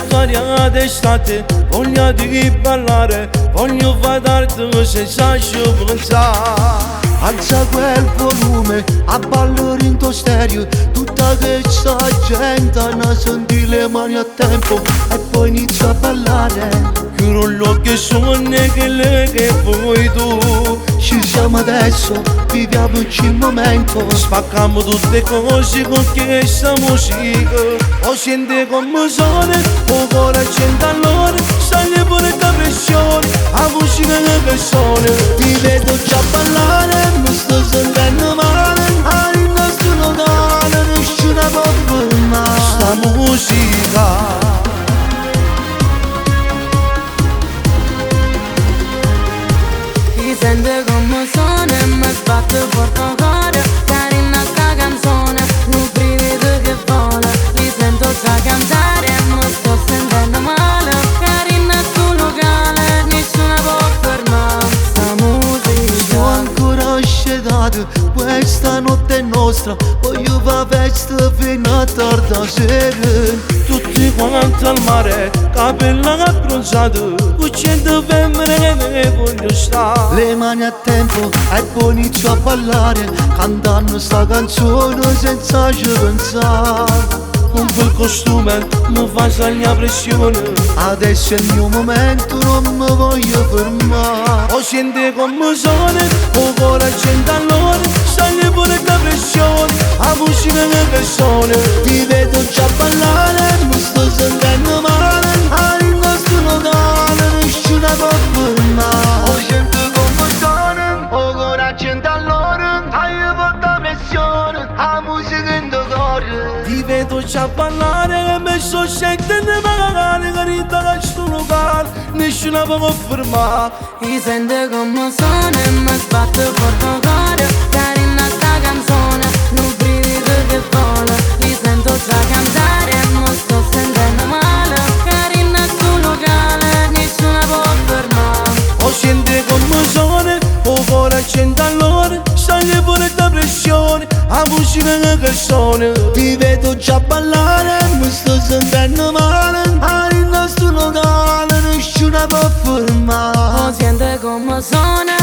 Storia d'estate, voglia di ballare, voglio vederti senza scivolare. Alza quel volume, a ballare in tuo stereo. Tutta questa gente a sentire le mani a tempo e poi inizia a ballare. Chiudo gli occhi e sogno che lei che vuoi tu. Ci siamo adesso, viviamo il momento. Spacchiamo tutte cose con questa musica. Lo senti come suona, il cuore accende allora. Sale pure da pressione, la musica che suona. Ti vedo già ballare, mi sto sentendo male. Il nostro locale, nessuno può fermare sta musica. Sente come suona e mi sbatte forte il cuore. Carina sta canzone, un brivido che vola. Li sento già cantare e mi sto sentendo male. Carina sto locale, nessuno può fermare sta musica. Sto ancora ascedato, questa notte è nostra. Voglio fa festa fino a tarda sera. Tutti quanti al mare, capelli abbronzati, cucendo femmine che ne voglio stare. Le mani a tempo e poi inizio a ballare, cantando sta canzone senza ci pensare. Con quel costume mi fa salire pressione. Adesso è il mio momento, non mi voglio fermare. Lo senti come suona, il cuore accende allora. Sale pure da pressione, la musica che suona. Ti vedo già ballare, mi sto sentendo male. Il nostro locale, nessuno può fermare. Lo sento come suona, il cuore accende allora. Hai fatto pressione, la musica in tuo cuore. Ti vedo già ballare e mi sto sentendo male. Carina da sto locale, nessuno può fermare. Mi sente come suona e mi sbatte forte il cuore. Carina sta canzone, un brivido che vola. Li sento già cantare e mi sto sentendo male. Carina sto locale, nessuno può fermare. Lo senti come suona, il cuore accende allora. Sale pure da pressione, la musica che suona. Ti vedo già ballare, mi sto sentendo male. Il nostro locale, nessuno può fermare. Lo sente come suona